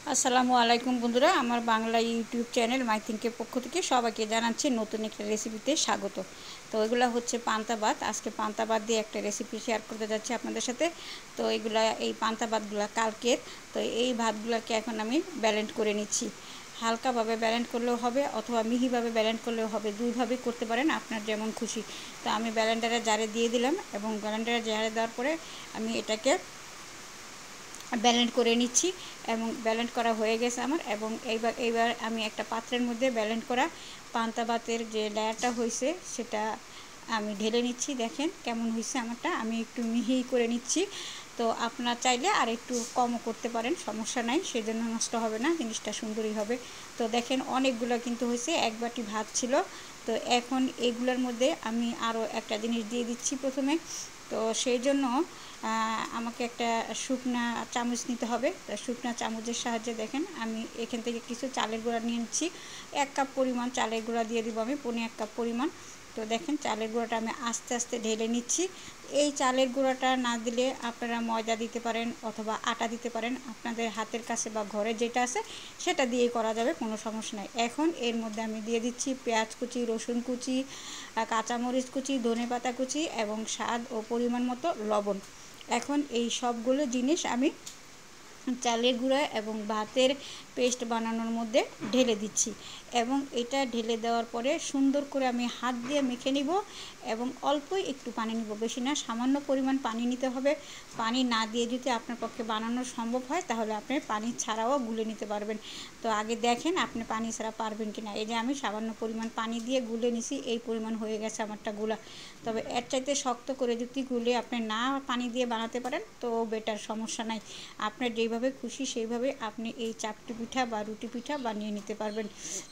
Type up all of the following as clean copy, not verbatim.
আসসালামু আলাইকুম বন্ধুরা, আমার বাংলা ইউটিউব চ্যানেল মাই থিঙ্কের পক্ষ থেকে সবাইকে জানাচ্ছি নতুন একটা রেসিপিতে স্বাগত। তো এগুলো হচ্ছে পান্তা ভাত। আজকে পান্তা ভাত দিয়ে একটা রেসিপি শেয়ার করতে যাচ্ছি আপনাদের সাথে। তো এই পান্তা ভাতগুলো কালকের। তো এই ভাতগুলোকে এখন আমি ব্যালেন্ড করে নিচ্ছি। হালকাভাবে ব্যালেন্ড করলেও হবে অথবা মিহিভাবে ব্যালেন্ড করলেও হবে, দুইভাবেই করতে পারেন, আপনার যেমন খুশি। তো আমি ব্যালেন্ডারে জারে দিয়ে দিলাম এবং ব্যালেন্ডারে জারে দেওয়ার পরে আমি এটাকে ব্যালেন্ড করে নিচ্ছি এবং ব্যালেন্ড করা হয়ে গেছে আমার। এবং এইবার আমি একটা পাত্রের মধ্যে ব্যালেন্ড করা পান্তা ভাতের যে লেয়ারটা হয়েছে সেটা আমি ঢেলে নিচ্ছি। দেখেন কেমন হয়েছে আমারটা, আমি একটু মিহি করে নিচ্ছি। তো আপনারা চাইলে আর একটু কমও করতে পারেন, সমস্যা নাই, সেজন্য নষ্ট হবে না, জিনিসটা সুন্দরই হবে। তো দেখেন অনেকগুলো কিন্তু হয়েছে, এক বাটি ভাত ছিল। তো এখন এগুলোর মধ্যে আমি আরও একটা জিনিস দিয়ে দিচ্ছি প্রথমে। তো সেই জন্য আমাকে একটা শুকনা চামচ নিতে হবে। তো শুকনা চামচের সাহায্যে দেখেন আমি এখান থেকে কিছু চালের গুঁড়া নিয়ে নিচ্ছি। 1 কাপ পরিমাণ চালের গুঁড়া দিয়ে দিব আমি, 1.5 কাপ পরিমাণ। তো দেখেন চালের গুঁড়াটা আমি আস্তে আস্তে ঢেলে নিচ্ছি। এই চালের গুঁড়াটা না দিলে আপনারা ময়দা দিতে পারেন অথবা আটা দিতে পারেন, আপনাদের হাতের কাছে বা ঘরে যেটা আছে সেটা দিয়েই করা যাবে, কোনো সমস্যা নাই। এখন এর মধ্যে আমি দিয়ে দিচ্ছি পেঁয়াজ কুচি, রসুন কুচি, কাঁচামরিচ কুচি, ধনেপাতা কুচি এবং স্বাদ ও পরিমাণ মতো লবণ। এখন এই সবগুলো জিনিস আমি চালের গুঁড়া এবং ভাতের পেস্ট বানানোর মধ্যে ঢেলে দিচ্ছি এবং এটা ঢেলে দেওয়ার পরে সুন্দর করে আমি হাত দিয়ে মেখে নিব এবং অল্পই একটু পানি নিব, বেশি না, সামান্য পরিমাণ পানি নিতে হবে। পানি না দিয়ে যদি আপনার পক্ষে বানানো সম্ভব হয় তাহলে আপনি পানি ছাড়াও গুলে নিতে পারবেন। তো আগে দেখেন আপনি পানি ছাড়া পারবেন কিনা। এই যে আমি সামান্য পরিমাণ পানি দিয়ে গুলে নিছি, এই পরিমাণ হয়ে গেছে আমারটা গুলা। তবে এর চাইতে শক্ত করে যদি গুলে আপনি না পানি দিয়ে বানাতে পারেন তো বেটার, সমস্যা নাই। আপনার যেইভাবে খুশি সেইভাবে আপনি এই চাপটি পিঠা বা রুটি পিঠা বানিয়ে নিতে পারবেন।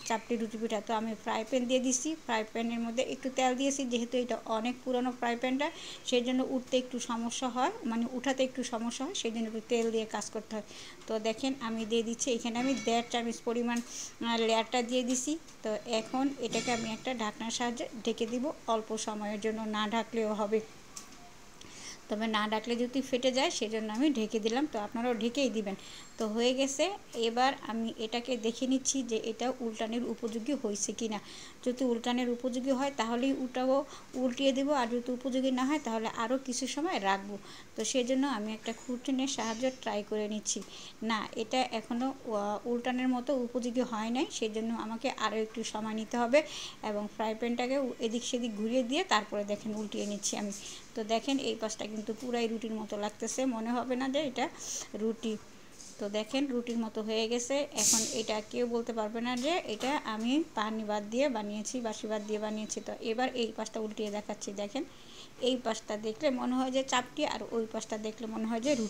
চাপটি রুটি পিঠা। তো আমি ফ্রাই প্যান দিয়ে দিচ্ছি, ফ্রাই প্যানের মধ্যে একটু তেল দিয়েছি, যেহেতু এটা অনেক পুরনো ফ্রাই প্যানটা সেই জন্য উঠতে একটু সমস্যা হয়, মানে উঠাতে একটু সমস্যা হয়, সেই জন্য একটু তেল দিয়ে কাজ করতে হয়। তো দেখেন আমি দিয়ে দিচ্ছি, এখানে আমি 1.5 চামচ পরিমাণ লেয়ারটা দিয়ে দিছি। তো এখন এটাকে আমি একটা ঢাকনার সাহায্যে ঢেকে দিব অল্প সময়ের জন্য, না ঢাকলেও হবে, তবে না ডাকলে যদি ফেটে যায় সেজন্য আমি ঢেকে দিলাম। তো আপনারাও ঢেকেই দিবেন। তো হয়ে গেছে। এবার আমি এটাকে দেখে নিচ্ছি যে এটা উল্টানোর উপযোগী হয়েছে কি না। যদি উল্টানোর উপযোগী হয় তাহলেই উল্টিয়ে দেবো, আর যদি উপযোগী না হয় তাহলে আরও কিছু সময় রাখবো। তো সেজন্য আমি একটা খুঁটিনের সাহায্যে ট্রাই করে নিচ্ছি। না, এটা এখনও উল্টানোর মতো উপযোগী হয় নাই, সেজন্য আমাকে আরও একটু সময় নিতে হবে এবং ফ্রাই প্যানটাকে এদিক সেদিক ঘুরিয়ে দিয়ে তারপরে দেখেন উল্টিয়ে নিচ্ছি আমি। তো দেখেন এই পাশটা কিন্তু পুরাই রুটির মতো লাগতেছে, মনে হবে না যে এটা রুটি। তো দেখেন রুটির মতো হয়ে গেছে। এখন এটা কেউ বলতে পারবে না যে এটা আমি পানি বাদ দিয়ে বানিয়েছি, বাসি বাদ দিয়ে বানিয়েছি। তো এবার এই পাশটা উল্টিয়ে দেখাচ্ছি। দেখেন এই পাশটা দেখলে মনে হয় যে চাপটি, আর ওই পাশটা দেখলে মনে হয় যে রুটি।